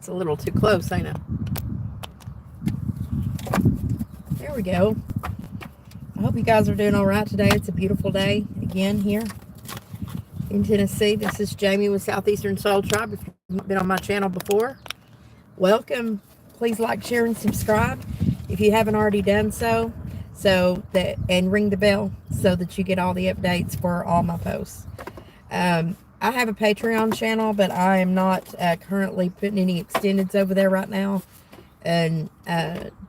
It's a little too close, ain't it? There we go. I hope you guys are doing all right today. It's a beautiful day again here in Tennessee. This is Jamie with Southeastern Soul Tribe. If you've been on my channel before, welcome. Please like, share, and subscribe if you haven't already done so. And ring the bell so that you get all the updates for all my posts. I have a Patreon channel, but I am not currently putting any extendeds over there right now. And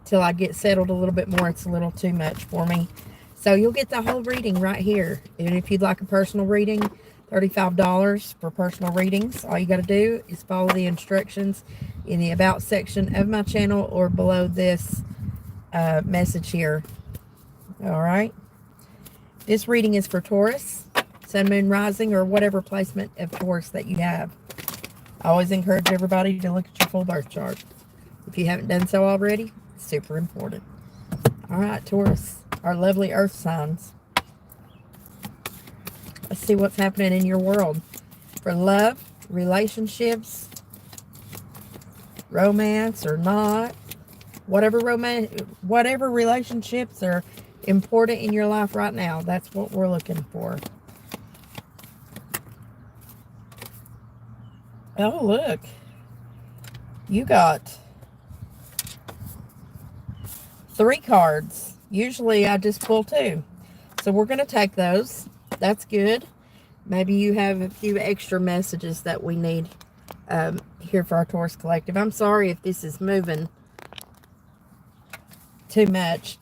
till I get settled a little bit more, it's a little too much for me. So you'll get the whole reading right here. And if you'd like a personal reading, $35 for personal readings. All you got to do is follow the instructions in the About section of my channel or below this message here. All right. This reading is for Taurus, Sun, Moon, Rising, or whatever placement of Taurus that you have. I always encourage everybody to look at your full birth chart. If you haven't done so already, it's super important. All right, Taurus, our lovely earth signs. Let's see what's happening in your world. For love, relationships, romance or not, whatever relationships are important in your life right now, that's what we're looking for. Oh, look. You got 3 cards. Usually I just pull 2. So we're going to take those. That's good. Maybe you have a few extra messages that we need here for our Taurus Collective. I'm sorry if this is moving too much.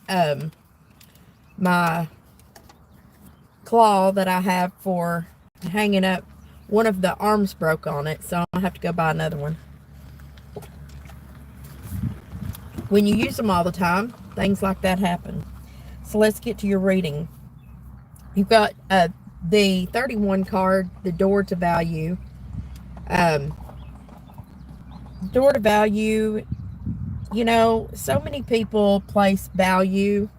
My claw that I have for hanging up, one of the arms broke on it, so I'll have to go buy another one. When you use them all the time, things like that happen. So let's get to your reading. You've got the 31 card, the door to value. Door to value, you know, so many people place value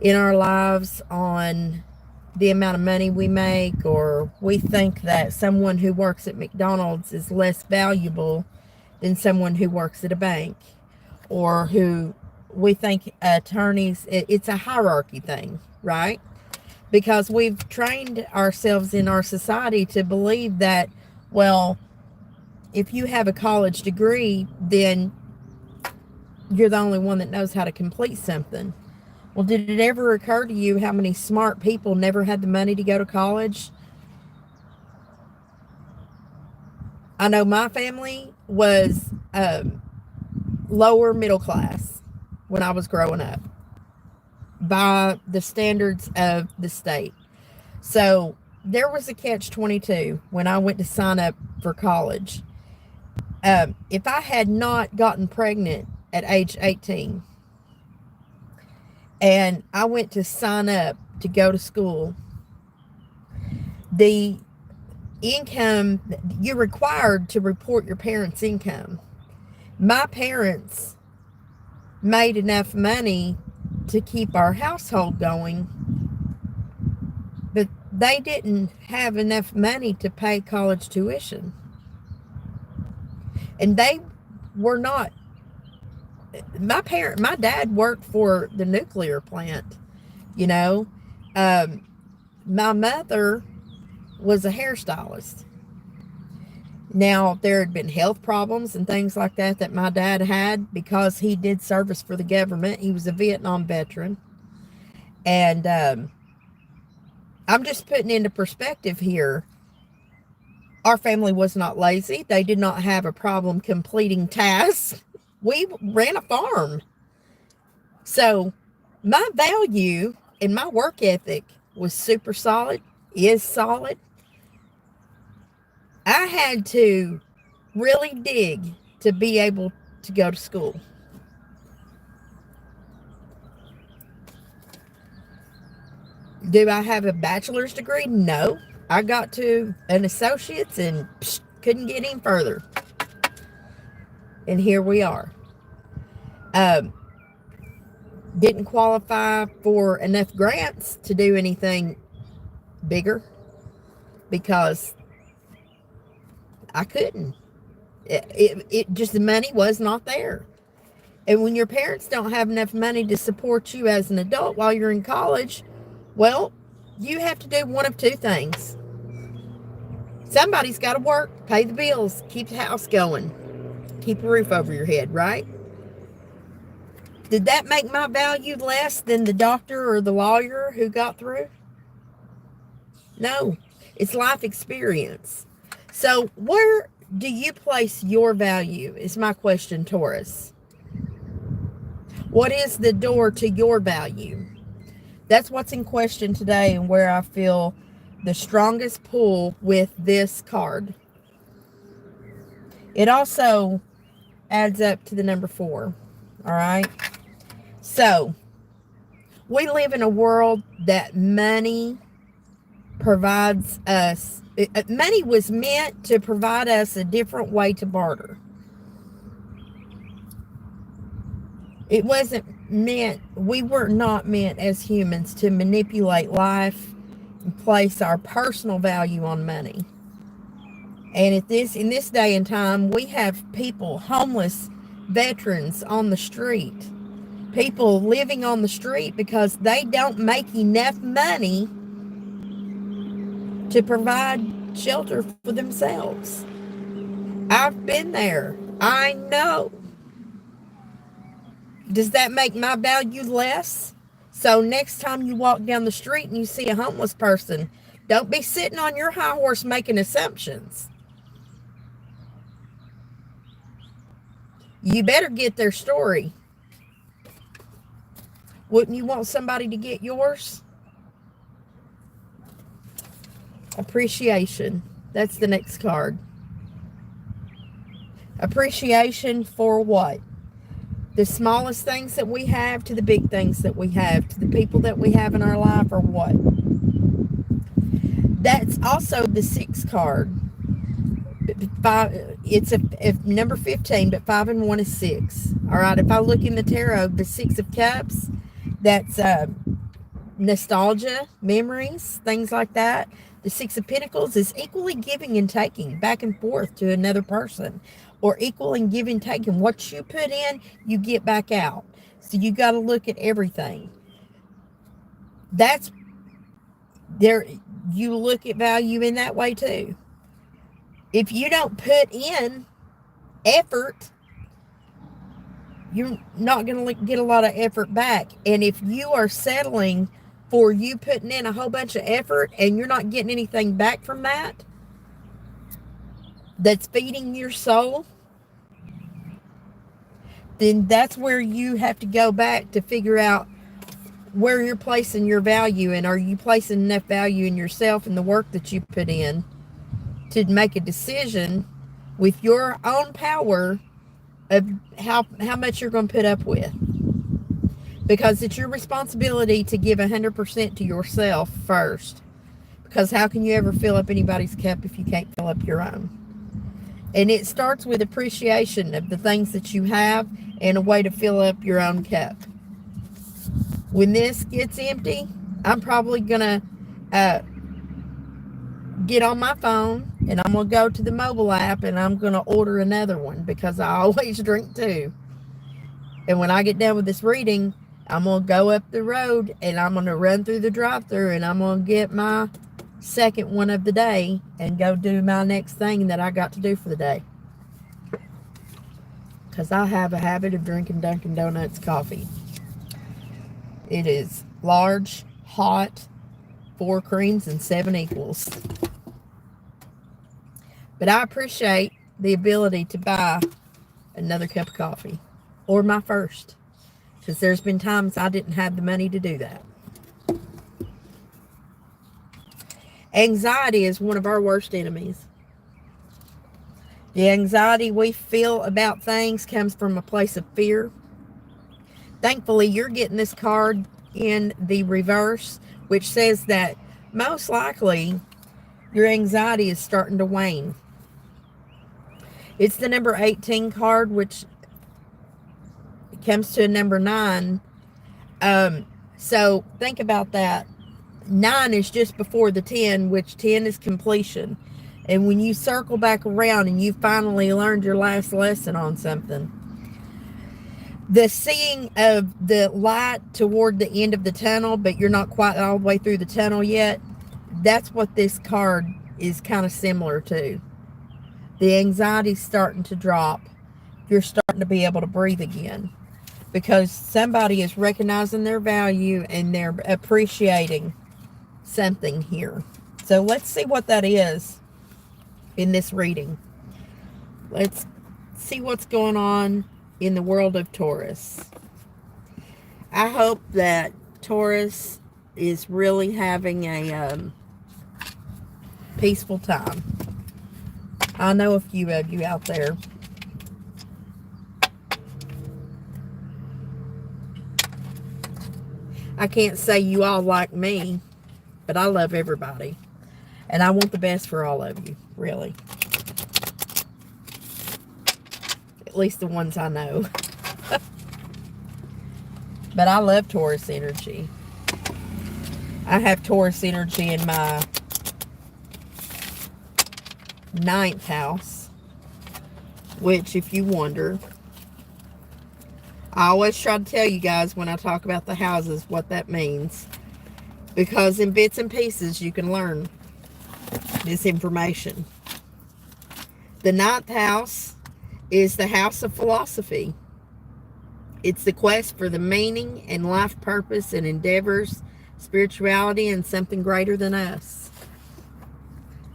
in our lives on the amount of money we make, or we think that someone who works at McDonald's is less valuable than someone who works at a bank, or who we think attorneys, it's a hierarchy thing, right? Because we've trained ourselves in our society to believe that, well, if you have a college degree, then you're the only one that knows how to complete something. Well, did it ever occur to you how many smart people never had the money to go to college? I know my family was lower middle class when I was growing up by the standards of the state. So there was a catch-22 when I went to sign up for college. If I had not gotten pregnant at age 18, and I went to sign up to go to school, the income, you're required to report your parents' income. My parents made enough money to keep our household going, but they didn't have enough money to pay college tuition. And they were not, my dad worked for the nuclear plant, you know. My mother was a hairstylist. Now, there had been health problems and things like that my dad had because he did service for the government. He was a Vietnam veteran. And I'm just putting into perspective here. Our family was not lazy. They did not have a problem completing tasks. We ran a farm. So my value and my work ethic was super solid, is solid. I had to really dig to be able to go to school. Do I have a bachelor's degree? No. I got to an associate's and couldn't get any further. And here we are. Didn't qualify for enough grants to do anything bigger because I couldn't. It just, the money was not there. And when your parents don't have enough money to support you as an adult while you're in college, well, you have to do one of two things. Somebody's got to work, pay the bills, keep the house going, keep a roof over your head, right? Did that make my value less than the doctor or the lawyer who got through? No, it's life experience. So where do you place your value is my question, Taurus. What is the door to your value? That's what's in question today, and where I feel the strongest pull with this card. It also adds up to the number 4. All right. So we live in a world that money provides us. Money was meant to provide us a different way to barter. It wasn't meant, we were not meant as humans to manipulate life and place our personal value on money. And in this day and time, we have people, homeless veterans on the street, people living on the street because they don't make enough money to provide shelter for themselves. I've been there. I know. Does that make my value less? So next time you walk down the street and you see a homeless person, don't be sitting on your high horse making assumptions. You better get their story. Wouldn't you want somebody to get yours? Appreciation. That's the next card. Appreciation for what? The smallest things that we have to the big things that we have, to the people that we have in our life, or what? That's also the 6 card. It's a number 15, but 5 and 1 is 6. All right. If I look in the tarot, the 6 of Cups, that's nostalgia, memories, things like that. The 6 of Pentacles is equally giving and taking back and forth to another person, or equal and giving and taking. What you put in, you get back out. So you got to look at everything. That's there. You look at value in that way too. If you don't put in effort, you're not going to get a lot of effort back. And if you are settling for you putting in a whole bunch of effort and you're not getting anything back from that, that's feeding your soul, then that's where you have to go back to figure out where you're placing your value, and are you placing enough value in yourself and the work that you put in to make a decision with your own power of how much you're going to put up with. Because it's your responsibility to give 100% to yourself first. Because how can you ever fill up anybody's cup if you can't fill up your own? And it starts with appreciation of the things that you have and a way to fill up your own cup. When this gets empty, I'm probably going to get on my phone and I'm going to go to the mobile app and I'm going to order another one, because I always drink 2. And when I get done with this reading, I'm going to go up the road and I'm going to run through the drive-thru and I'm going to get my second one of the day and go do my next thing that I got to do for the day. Because I have a habit of drinking Dunkin' Donuts coffee. It is large, hot, 4 creams and 7 equals. But I appreciate the ability to buy another cup of coffee, or my first, because there's been times I didn't have the money to do that. Anxiety is one of our worst enemies. The anxiety we feel about things comes from a place of fear. Thankfully, you're getting this card in the reverse, which says that most likely your anxiety is starting to wane. It's the number 18 card, which comes to a number 9. So think about that. 9 is just before the 10, which 10 is completion. And when you circle back around and you finally learned your last lesson on something, the seeing of the light toward the end of the tunnel, but you're not quite all the way through the tunnel yet, that's what this card is kind of similar to. The anxiety's starting to drop. You're starting to be able to breathe again, because somebody is recognizing their value and they're appreciating something here. So let's see what that is in this reading. Let's see what's going on in the world of Taurus. I hope that Taurus is really having a peaceful time. I know a few of you out there. I can't say you all like me, but I love everybody. And I want the best for all of you, really. At least the ones I know. But I love Taurus energy. I have Taurus energy in my 9th house, which, if you wonder, I always try to tell you guys when I talk about the houses what that means, because in bits and pieces you can learn this information. The 9th house is the house of philosophy. It's the quest for the meaning and life purpose and endeavors, spirituality, and something greater than us.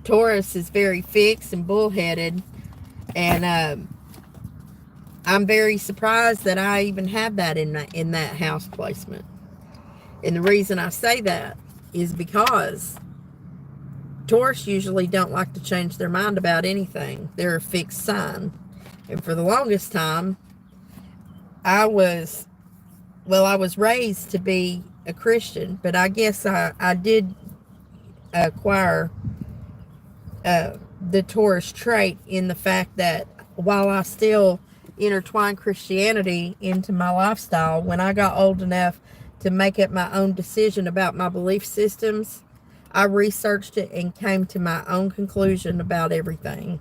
Taurus is very fixed and bullheaded, and I'm very surprised that I even have that in that house placement. And the reason I say that is because Taurus usually don't like to change their mind about anything. They're a fixed sign. And for the longest time, I was raised to be a Christian, but I guess I did acquire the Taurus trait in the fact that while I still intertwine Christianity into my lifestyle, when I got old enough to make up my own decision about my belief systems, I researched it and came to my own conclusion about everything.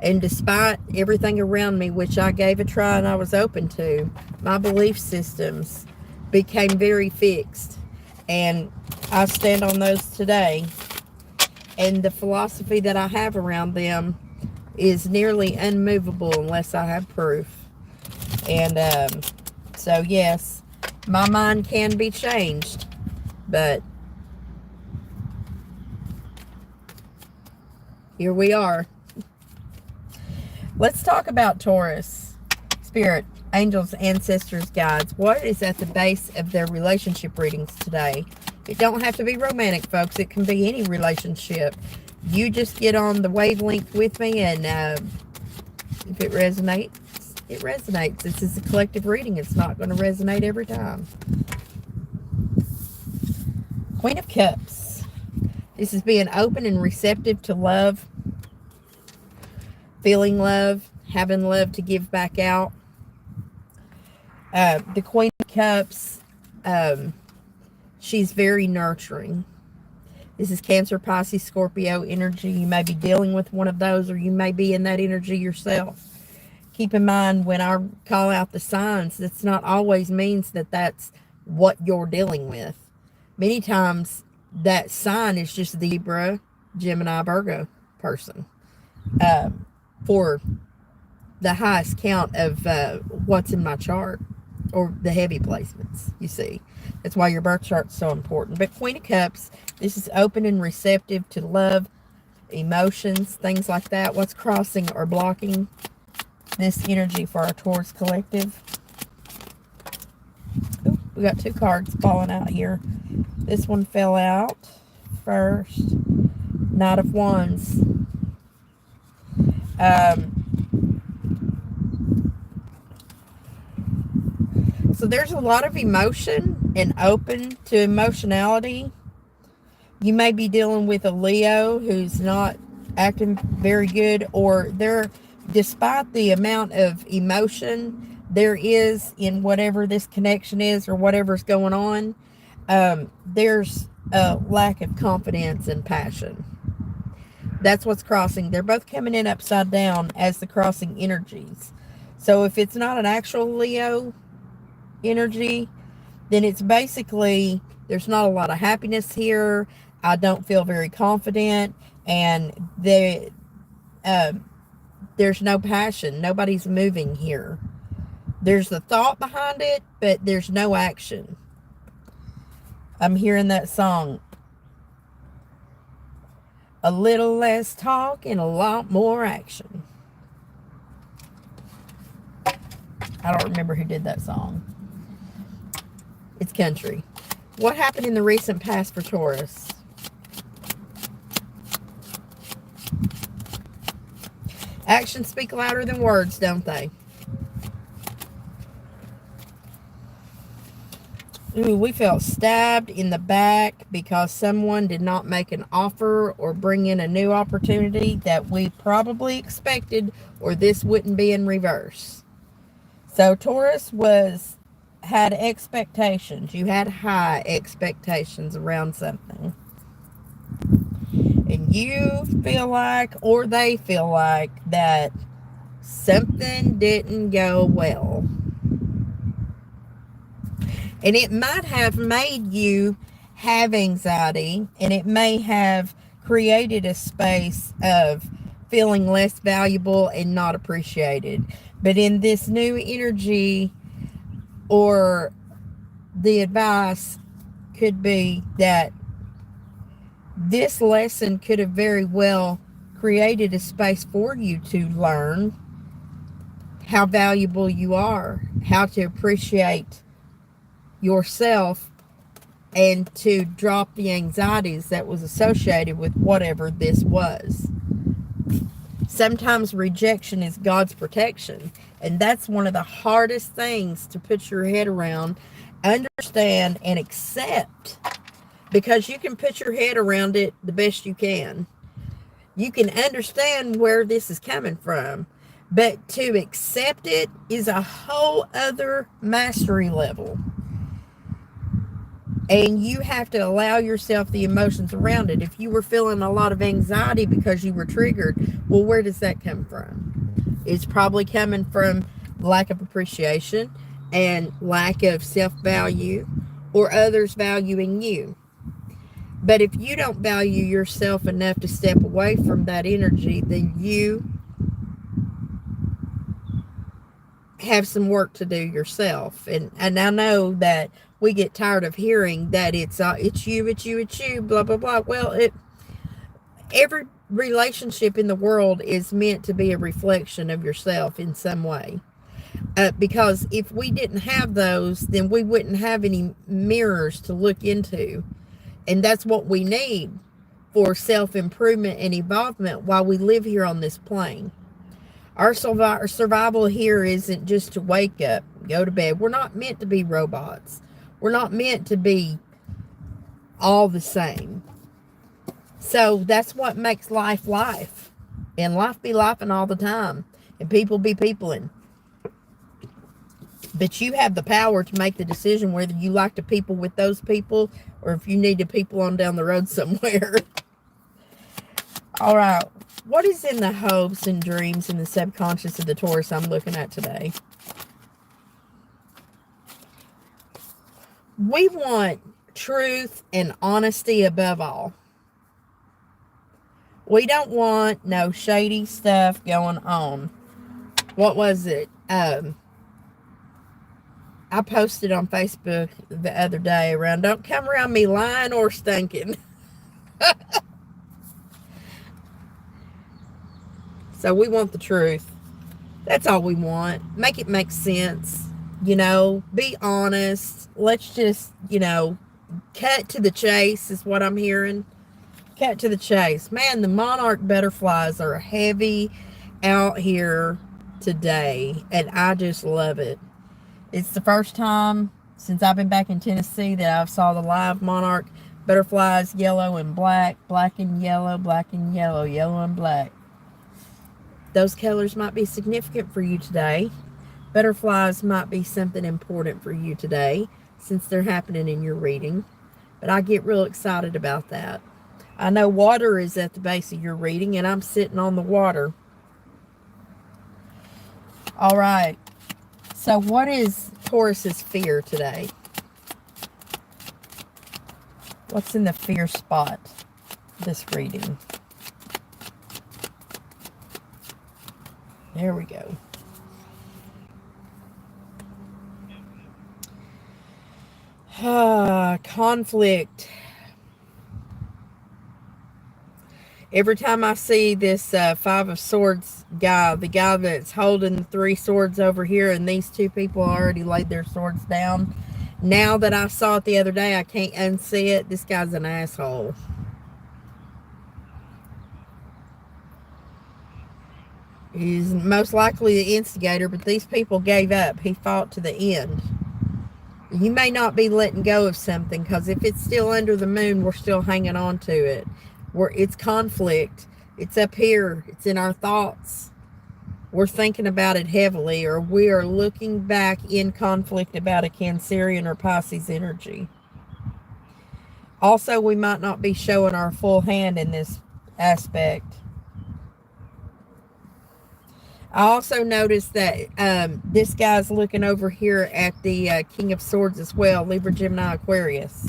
And despite everything around me, which I gave a try and I was open to, my belief systems became very fixed. And I stand on those today. And the philosophy that I have around them is nearly unmovable unless I have proof. And so, yes, my mind can be changed. But here we are. Let's talk about Taurus. Spirit, angels, ancestors, guides. What is at the base of their relationship readings today? It don't have to be romantic, folks. It can be any relationship. You just get on the wavelength with me, and if it resonates, it resonates. This is a collective reading. It's not going to resonate every time. Queen of Cups. This is being open and receptive to love, feeling love, having love to give back out. The Queen of Cups, she's very nurturing. This is Cancer, Pisces, Scorpio energy. You may be dealing with one of those, or you may be in that energy yourself. Keep in mind, when I call out the signs, that's not always means that that's what you're dealing with. Many times, that sign is just the Libra, Gemini, Virgo person. For the highest count of what's in my chart, or the heavy placements, you see. That's why your birth chart's so important. But Queen of Cups, this is open and receptive to love, emotions, things like that. What's crossing or blocking this energy for our Taurus collective? Ooh, we got 2 cards falling out here. This one fell out first. Knight of Wands. So there's a lot of emotion and open to emotionality. You may be dealing with a Leo who's not acting very good, or they're, despite the amount of emotion there is in whatever this connection is or whatever's going on, there's a lack of confidence and passion. That's what's crossing. They're both coming in upside down as the crossing energies. So if it's not an actual Leo energy, then it's basically there's not a lot of happiness here. I don't feel very confident, and there's no passion. Nobody's moving here. There's the thought behind it, but there's no action. I'm hearing that song. A little less talk and a lot more action. I don't remember who did that song. It's country. What happened in the recent past for Taurus? Actions speak louder than words, don't they? Ooh, we felt stabbed in the back because someone did not make an offer or bring in a new opportunity that we probably expected, or this wouldn't be in reverse. So Taurus had expectations. You had high expectations around something. And you feel like, or they feel like, that something didn't go well. And it might have made you have anxiety, and it may have created a space of feeling less valuable and not appreciated. But in this new energy, or the advice could be that this lesson could have very well created a space for you to learn how valuable you are, how to appreciate yourself, and to drop the anxieties that was associated with whatever this was. Sometimes rejection is God's protection, and that's one of the hardest things to put your head around, understand, and accept, because you can put your head around it the best you can. You can understand where this is coming from, but to accept it is a whole other mastery level. And you have to allow yourself the emotions around it. If you were feeling a lot of anxiety because you were triggered, well, where does that come from? It's probably coming from lack of appreciation and lack of self-value, or others valuing you. But if you don't value yourself enough to step away from that energy, then you have some work to do yourself. And I know that we get tired of hearing that it's you, blah, blah, blah. Well, every relationship in the world is meant to be a reflection of yourself in some way. Because if we didn't have those, then we wouldn't have any mirrors to look into. And that's what we need for self-improvement and evolvement while we live here on this plane. Our survival here isn't just to wake up, go to bed. We're not meant to be robots. We're not meant to be all the same. So that's what makes life life. And life be lifing all the time. And people be peopling. But you have the power to make the decision whether you like to people with those people, or if you need to people on down the road somewhere. All right. What is in the hopes and dreams in the subconscious of the Taurus I'm looking at today? We want truth and honesty above all. We don't want no shady stuff going on. What was it? I posted on Facebook the other day around, don't come around me lying or stinking. So we want the truth. That's all we want. Make it make sense. Be honest. Let's just, cut to the chase is what I'm hearing. Cut to the chase. Man, the monarch butterflies are heavy out here today, and I just love it. It's the first time since I've been back in Tennessee that I've saw the live monarch butterflies, yellow and black, black and yellow, yellow and black. Those colors might be significant for you today. Butterflies might be something important for you today since they're happening in your reading. But I get real excited about that. I know water is at the base of your reading, and I'm sitting on the water. All right. So what is Taurus's fear today? What's in the fear spot this reading? There we go. Conflict. Every time I see this Five of Swords guy, the guy that's holding the 3 swords over here, and these 2 people already laid their swords down. Now that I saw it the other day, I can't unsee it. This guy's an asshole. He's most likely the instigator, but these people gave up. He fought to the end. You may not be letting go of something, because if it's still under the moon, we're still hanging on to it. It's conflict. It's up here. It's in our thoughts. We're thinking about it heavily, or we are looking back in conflict about a Cancerian or Pisces energy. Also, we might not be showing our full hand in this aspect. I also noticed that this guy's looking over here at the King of Swords as well, Libra, Gemini, Aquarius,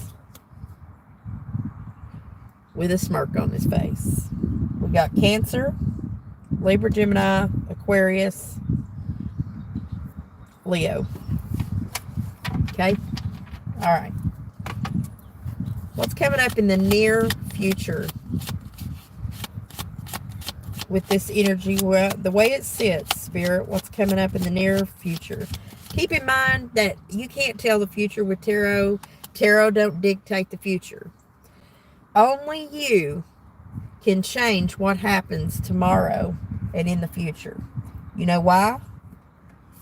with a smirk on his face. We got Cancer, Libra, Gemini, Aquarius, Leo. Okay? All right. What's coming up in the near future with this energy? Well, the way it sits, Spirit, what's coming up in the near future? Keep in mind that you can't tell the future with tarot. Tarot don't dictate the future. Only you can change what happens tomorrow and in the future. You know why?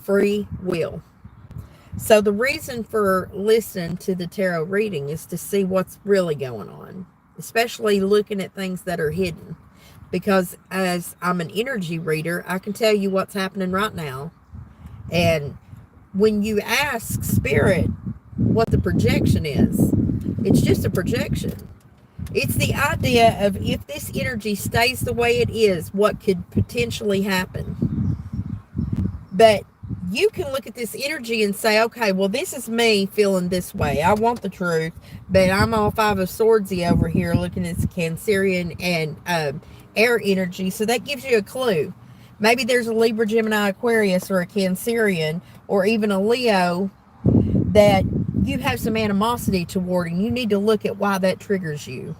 Free will. So the reason for listening to the tarot reading is to see what's really going on, especially looking at things that are hidden. Because as I'm an energy reader, I can tell you what's happening right now. And when you ask Spirit what the projection is, it's just a projection. It's the idea of, if this energy stays the way it is, what could potentially happen. But you can look at this energy and say, okay, well, this is me feeling this way. I want the truth, but I'm all 5 of Swordsy over here looking at the Cancerian and air energy. So that gives you a clue. Maybe there's a Libra, Gemini, Aquarius, or a Cancerian, or even a Leo that you have some animosity toward, and you need to look at why that triggers you.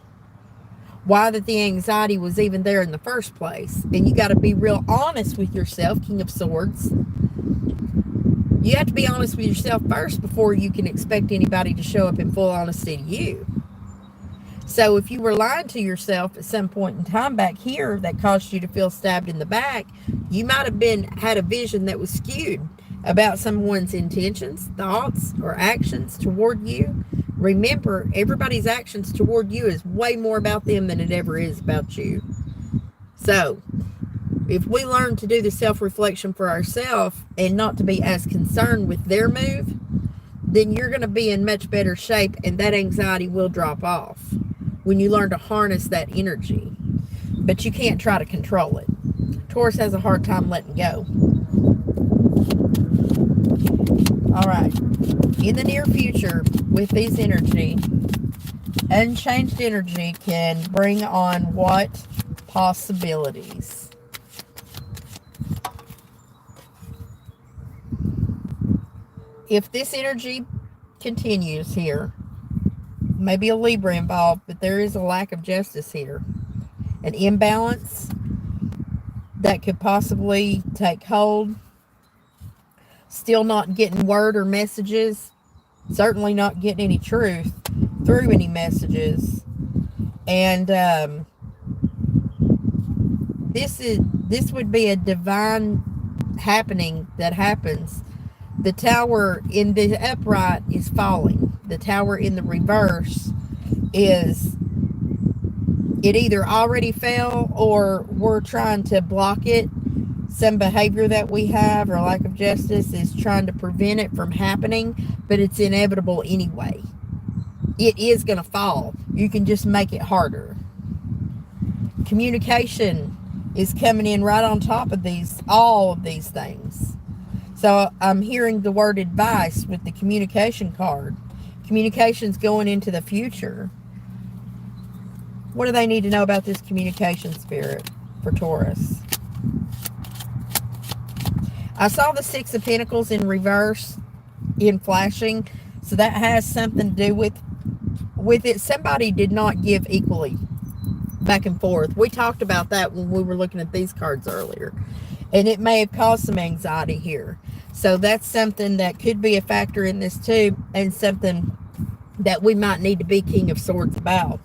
Why that the anxiety was even there in the first place. And you got to be real honest with yourself, King of Swords. You have to be honest with yourself first before you can expect anybody to show up in full honesty to you. So if you were lying to yourself at some point in time back here that caused you to feel stabbed in the back, you might have had a vision that was skewed about someone's intentions, thoughts, or actions toward you. Remember, everybody's actions toward you is way more about them than it ever is about you. So if we learn to do the self-reflection for ourselves and not to be as concerned with their move, then you're going to be in much better shape, and that anxiety will drop off when you learn to harness that energy. But you can't try to control it. Taurus has a hard time letting go. All right. In the near future, with these energy, unchanged energy can bring on what possibilities? If this energy continues here, maybe a Libra involved, but there is a lack of justice here. An imbalance that could possibly take hold. Still not getting word or messages. Certainly not getting any truth through any messages. And this would be a divine happening that happens. The tower in the upright is falling. The tower in the reverse is, it either already fell or we're trying to block it. Some behavior that we have or lack of justice is trying to prevent it from happening, but it's inevitable anyway. It is going to fall. You can just make it harder. Communication is coming in right on top of all of these things. So I'm hearing the word advice with the communication card. Communication's going into the future. What do they need to know about this communication, Spirit, for Taurus? I saw the Six of Pentacles in reverse in flashing. So that has something to do with it. Somebody did not give equally back and forth. We talked about that when we were looking at these cards earlier. And it may have caused some anxiety here. So that's something that could be a factor in this too, and something that we might need to be King of Swords about.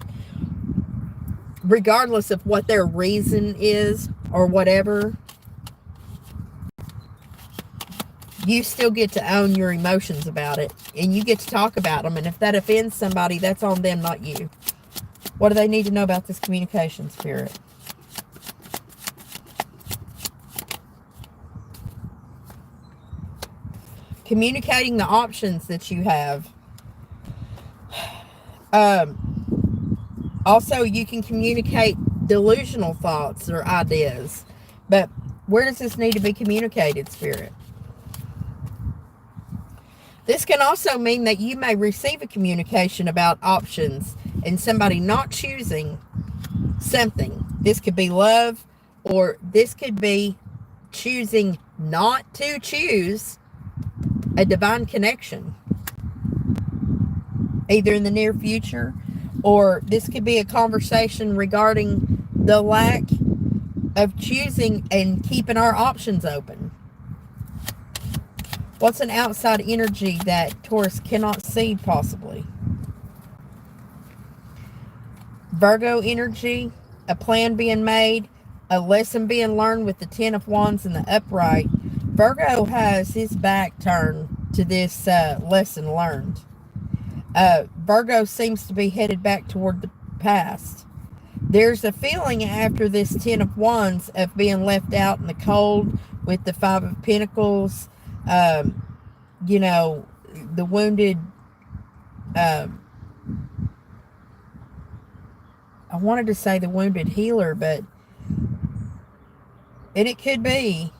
Regardless of what their reason is or whatever, you still get to own your emotions about it. And you get to talk about them. And if that offends somebody, that's on them, not you. What do they need to know about this communication, Spirit? Communicating the options that you have. Also, you can communicate delusional thoughts or ideas. But where does this need to be communicated, Spirit? This can also mean that you may receive a communication about options and somebody not choosing something. This could be love, or this could be choosing not to choose a divine connection, either in the near future, or this could be a conversation regarding the lack of choosing and keeping our options open. What's an outside energy that Taurus cannot see, possibly? Virgo energy, a plan being made, a lesson being learned with the Ten of Wands and the upright. Virgo has his back turned to this lesson learned. Virgo seems to be headed back toward the past. There's a feeling after this Ten of Wands of being left out in the cold with the Five of Pentacles. You know, the wounded, I wanted to say the wounded healer, but, and it could be,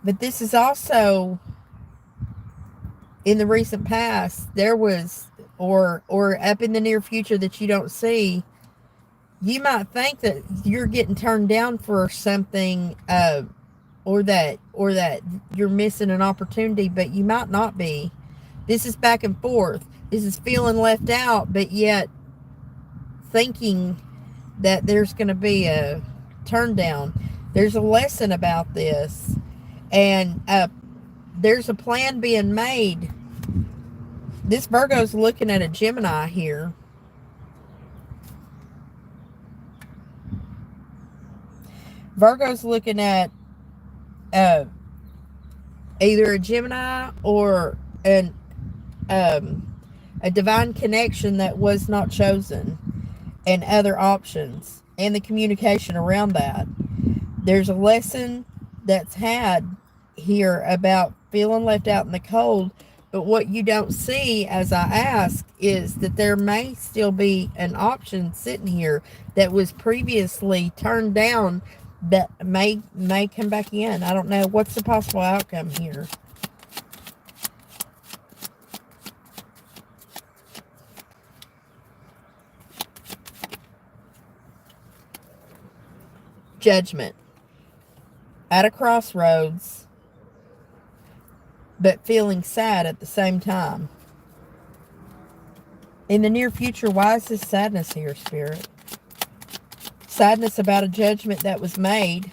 but this is also, in the recent past, there was, or up in the near future that you don't see, you might think that you're getting turned down for something, or that you're missing an opportunity, but you might not be. This is back and forth. This is feeling left out, but yet thinking that there's going to be a turn down. There's a lesson about this, and there's a plan being made. This Virgo's looking at a Gemini here. Virgo's looking at either a Gemini or a divine connection that was not chosen, and other options, and the communication around that. There's a lesson that's had here about feeling left out in the cold, but what you don't see, as I ask, is that there may still be an option sitting here that was previously turned down that may come back in. I don't know. What's the possible outcome here? Judgment. At a crossroads, but feeling sad at the same time. In the near future, why is this sadness here, Spirit? Sadness about a judgment that was made.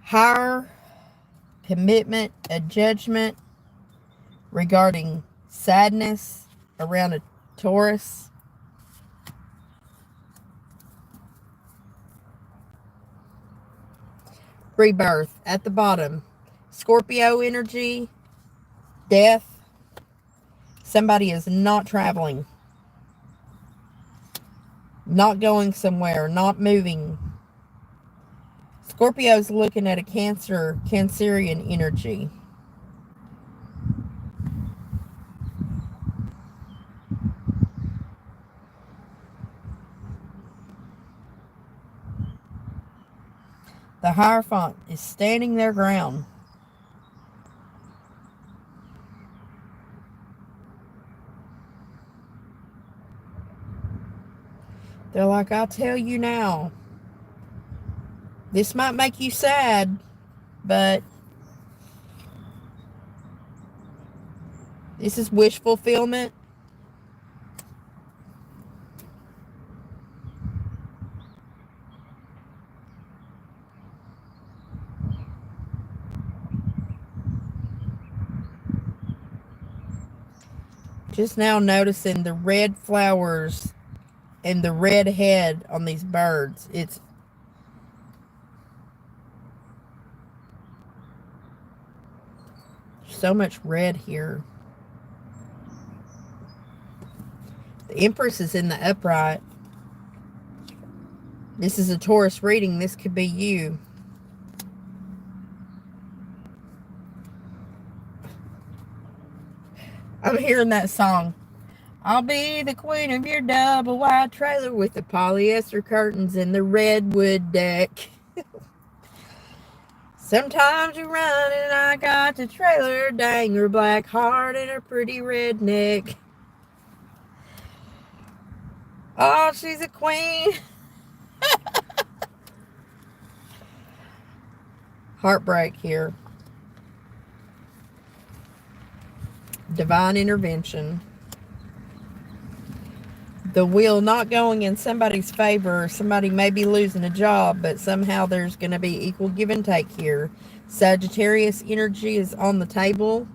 Higher commitment, a judgment regarding sadness around a Taurus. Rebirth at the bottom. Scorpio energy, death. Somebody is not traveling, not going somewhere, not moving. Scorpio's looking at a Cancerian energy. The Hierophant is standing their ground. They're like, I'll tell you now. This might make you sad, but this is wish fulfillment. Just now noticing the red flowers and the red head on these birds. It's so much red here. The Empress is in the upright. This is a Taurus reading. This could be you. I'm hearing that song. I'll be the queen of your double wide trailer with the polyester curtains and the redwood deck. Sometimes you run and I got the trailer. Dang, her black heart and her pretty red neck. Oh, she's a queen. Heartbreak here. Divine intervention. The wheel not going in somebody's favor. Somebody may be losing a job, but somehow there's going to be equal give and take here. Sagittarius energy is on the table.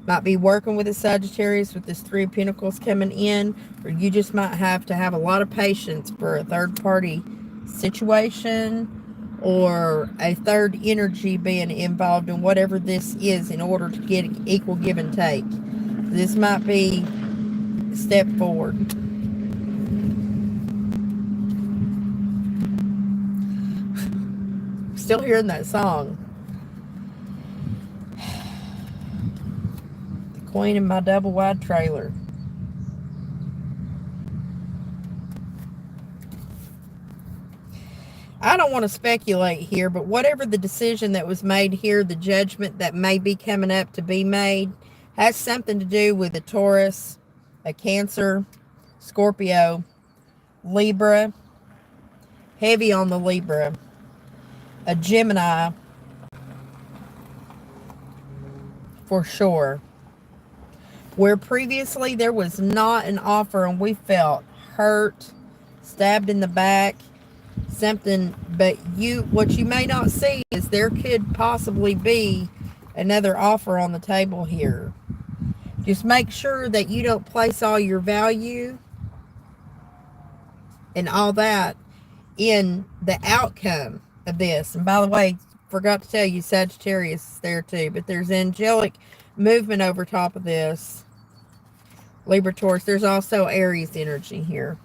Might be working with a Sagittarius with this Three of Pentacles coming in, or you just might have to have a lot of patience for a third party situation or a third energy being involved in whatever this is in order to get equal give and take. This might be a step forward. Still hearing that song. The queen in my double wide trailer. I don't want to speculate here, but whatever the decision that was made here, the judgment that may be coming up to be made, has something to do with a Taurus, a Cancer, Scorpio, Libra, heavy on the Libra, a Gemini, for sure. Where previously there was not an offer and we felt hurt, stabbed in the back, something, but what you may not see is there could possibly be another offer on the table here. Just make sure that you don't place all your value and all that in the outcome of this. And by the way, forgot to tell you, Sagittarius is there too, but there's angelic movement over top of this. Libra, Taurus. There's also Aries energy here.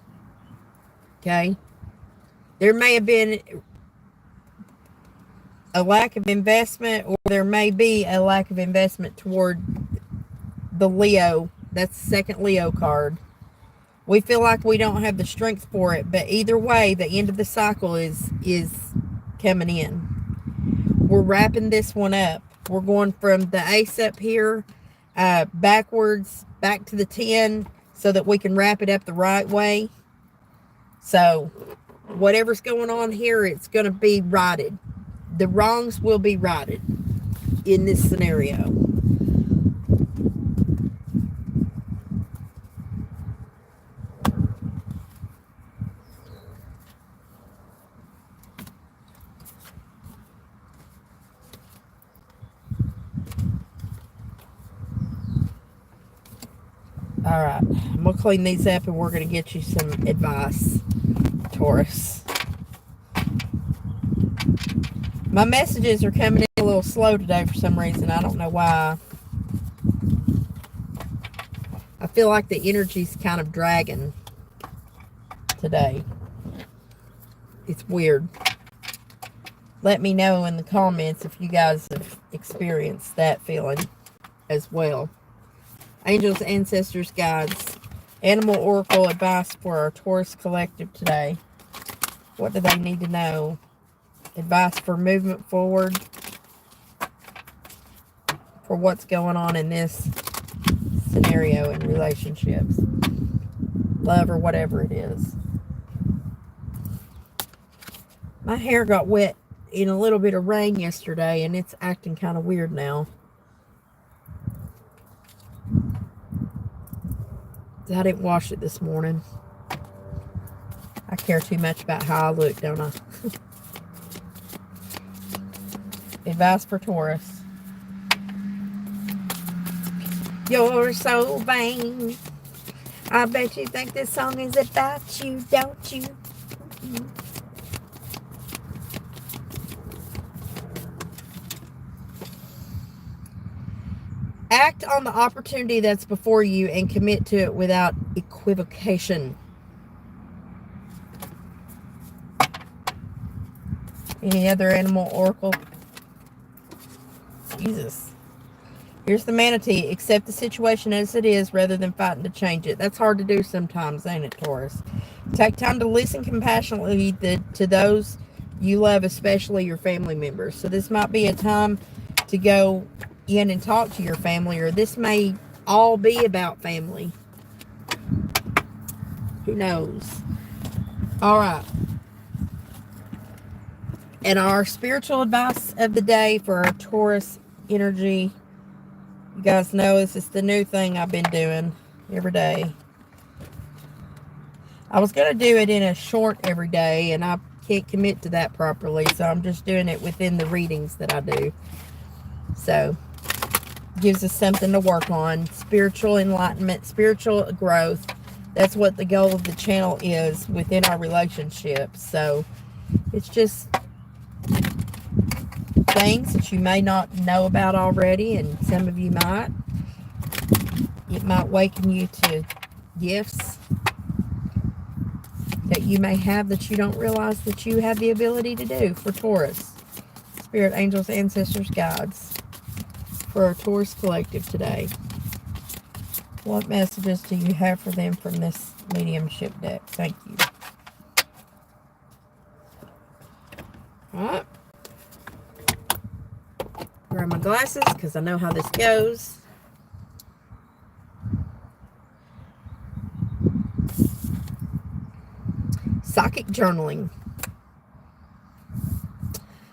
Okay. There may have been a lack of investment, or there may be a lack of investment toward the Leo. That's the second Leo card. We feel like we don't have the strength for it, but either way, the end of the cycle is coming in. We're wrapping this one up. We're going from the ace up here, backwards, back to the 10, so that we can wrap it up the right way. So whatever's going on here, it's going to be righted. The wrongs will be righted in this scenario. All right, I'm going to clean these up and we're going to get you some advice, Taurus. My messages are coming in a little slow today for some reason. I don't know why. I feel like the energy's kind of dragging today. It's weird. let me know in the comments if you guys have experienced that feeling as well. Angels, ancestors, guides, animal oracle advice for our Taurus collective today. What do they need to know? Advice for movement forward, for what's going on in this scenario in relationships, love, or whatever it is. My hair got wet in a little bit of rain yesterday, and it's acting kind of weird now. I didn't wash it this morning. I care too much about how I look, don't I? Advice for Taurus. You're so vain. I bet you think this song is about you, don't you? Act on the opportunity that's before you and commit to it without equivocation. Any other animal oracle? Jesus. Here's the manatee. Accept the situation as it is rather than fighting to change it. That's hard to do sometimes, ain't it, Taurus? Take time to listen compassionately to those you love, especially your family members. So this might be a time to go in and talk to your family, or this may all be about family. Who knows? All right. And our spiritual advice of the day for our Taurus energy. You guys know this is the new thing I've been doing every day. I was going to do it in a short every day, and I can't commit to that properly, so I'm just doing it within the readings that I do. So, gives us something to work on. Spiritual enlightenment, spiritual growth. That's what the goal of the channel is within our relationships. So, it's just things that you may not know about already, and some of you might. It might awaken you to gifts that you may have that you don't realize that you have the ability to do for Taurus. Spirit, angels, ancestors, guides for our Taurus collective today. What messages do you have for them from this mediumship deck? Thank you. All right. Grab my glasses because I know how this goes. Psychic journaling.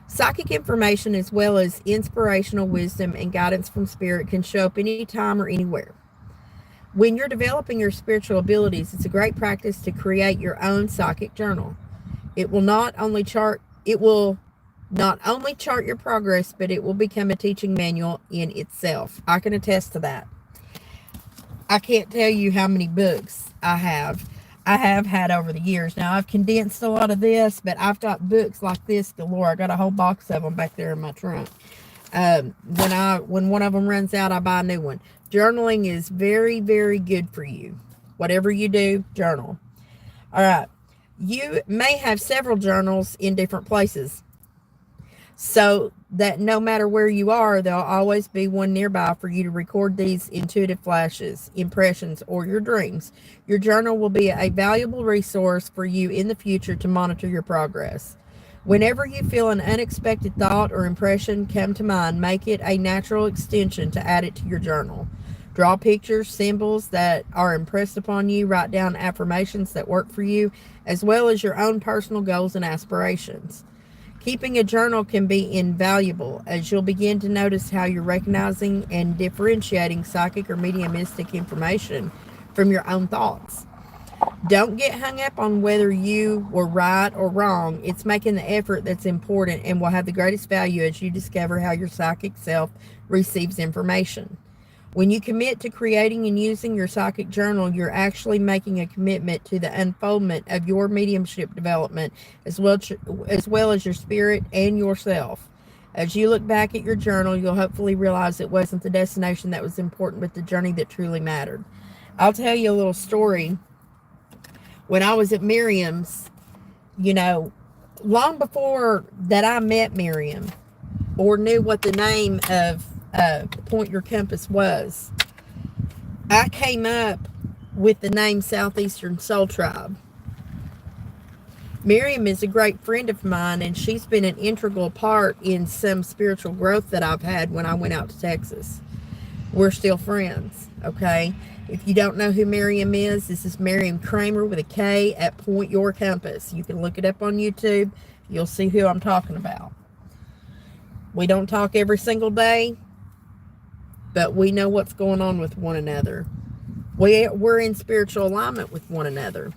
Psychic information as well as inspirational wisdom and guidance from spirit can show up anytime or anywhere. When you're developing your spiritual abilities, it's a great practice to create your own psychic journal. It will not only chart your progress, but it will become a teaching manual in itself. I can attest to that. I can't tell you how many books I have had over the years. Now, I've condensed a lot of this, but I've got books like this galore. I got a whole box of them back there in my trunk. When one of them runs out, I buy a new one. Journaling is very, very good for you. Whatever you do, journal. All right. You may have several journals in different places, so that no matter where you are, there'll always be one nearby for you to record these intuitive flashes, impressions, or your dreams. Your journal will be a valuable resource for you in the future to monitor your progress. Whenever you feel an unexpected thought or impression come to mind, make it a natural extension to add it to your journal. Draw pictures, symbols that are impressed upon you, write down affirmations that work for you, as well as your own personal goals and aspirations. Keeping a journal can be invaluable as you'll begin to notice how you're recognizing and differentiating psychic or mediumistic information from your own thoughts. Don't get hung up on whether you were right or wrong. It's making the effort that's important and will have the greatest value as you discover how your psychic self receives information. When you commit to creating and using your psychic journal, you're actually making a commitment to the unfoldment of your mediumship development as well as your spirit and yourself. As you look back at your journal, you'll hopefully realize it wasn't the destination that was important, but the journey that truly mattered. I'll tell you a little story. When I was at Miriam's, long before that I met Miriam or knew what the name of Point Your Compass was, I came up with the name Southeastern Soul Tribe. Miriam is a great friend of mine, and she's been an integral part in some spiritual growth that I've had when I went out to Texas. We're still friends, okay? If you don't know who Miriam is, this is Miriam Kramer with a K at Point Your Compass. You can look it up on YouTube. You'll see who I'm talking about. We don't talk every single day, but we know what's going on with one another. We're in spiritual alignment with one another.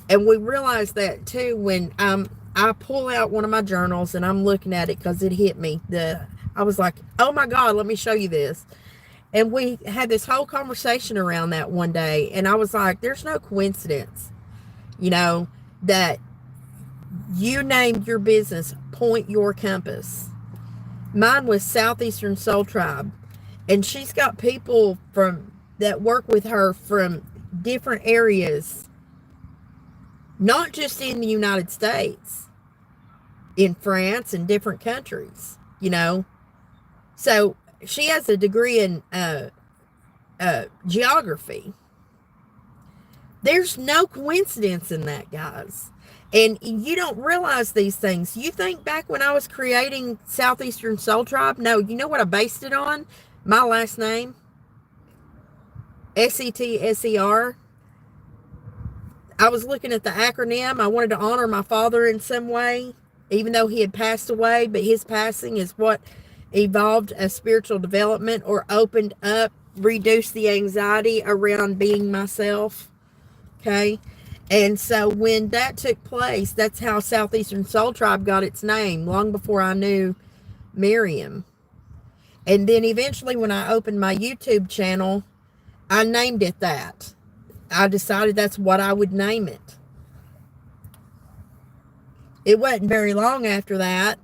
And we realize that too when I pull out one of my journals and I'm looking at it because it hit me. I was like, oh my God, let me show you this. And we had this whole conversation around that one day. And I was like, there's no coincidence, that you named your business Point Your Compass. Mine was Southeastern Soul Tribe. And she's got people that work with her from different areas, not just in the United States, in France and different countries, So she has a degree in geography. There's no coincidence in that, guys. And you don't realize these things. You think back when I was creating Southeastern Soul Tribe? No, you know what I based it on? My last name, Setser. I was looking at the acronym. I wanted to honor my father in some way, even though he had passed away. But his passing is what evolved a spiritual development or opened up, reduced the anxiety around being myself. Okay. And so when that took place, that's how Southeastern Soul Tribe got its name, long before I knew Miriam. And then eventually when I opened my YouTube channel, I named it that. I decided that's what I would name it. It wasn't very long after that,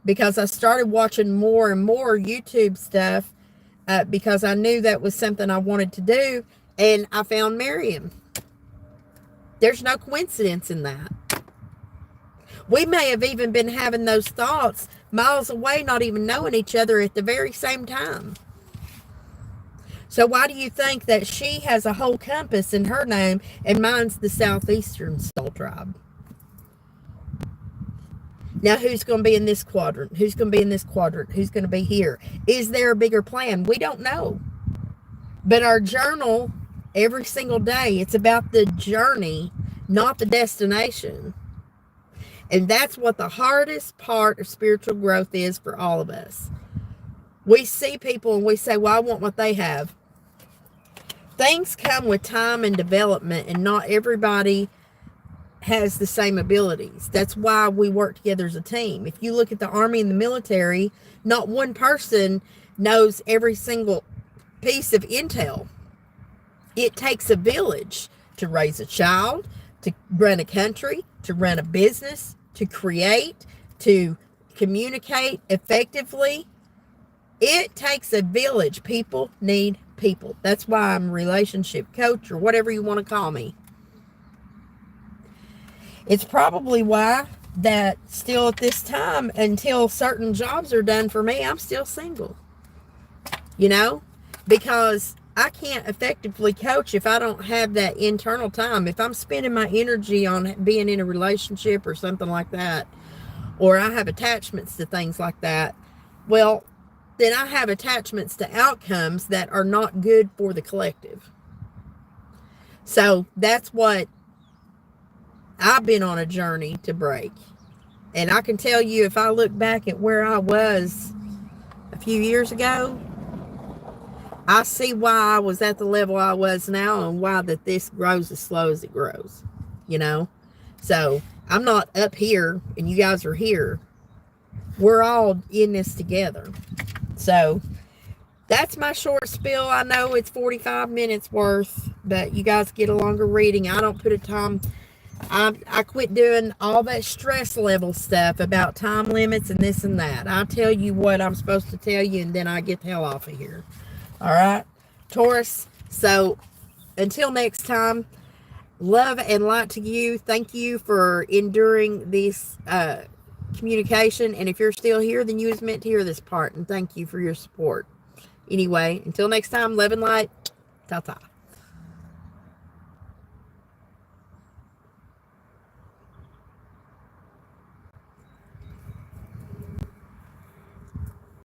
because I started watching more and more YouTube stuff because I knew that was something I wanted to do, and I found Miriam. There's no coincidence in that. We may have even been having those thoughts miles away, not even knowing each other at the very same time. So why do you think that she has a whole compass in her name and mine's the Southeastern Soul Tribe? Now, who's going to be in this quadrant? Who's going to be in this quadrant? Who's going to be here? Is there a bigger plan? We don't know. But our journal, every single day, it's about the journey, not the destination. And that's what the hardest part of spiritual growth is for all of us. We see people and we say, well, I want what they have. Things come with time and development, and not everybody has the same abilities. That's why we work together as a team. If you look at the Army and the military, not one person knows every single piece of intel. It takes a village to raise a child, to run a country, to run a business, to create, to communicate effectively. It takes a village. People need people. That's why I'm a relationship coach, or whatever you want to call me. It's probably why that still at this time, until certain jobs are done for me, I'm still single. Because I can't effectively coach if I don't have that internal time. If I'm spending my energy on being in a relationship or something like that, or I have attachments to things like that, well, then I have attachments to outcomes that are not good for the collective. So that's what I've been on a journey to break. And I can tell you, if I look back at where I was a few years ago, I see why I was at the level I was now, and why that this grows as slow as it grows, So I'm not up here and you guys are here. We're all in this together. So that's my short spiel. I know it's 45 minutes worth, but you guys get a longer reading. I don't put a time. I quit doing all that stress level stuff about time limits and this and that. I tell you what I'm supposed to tell you, and then I get the hell off of here. All right, Taurus. So until next time, Love and light to you. Thank you for enduring this communication. And if you're still here, then you was meant to hear this part. And thank you for your support. Anyway, until next time, love and light. Ta-ta.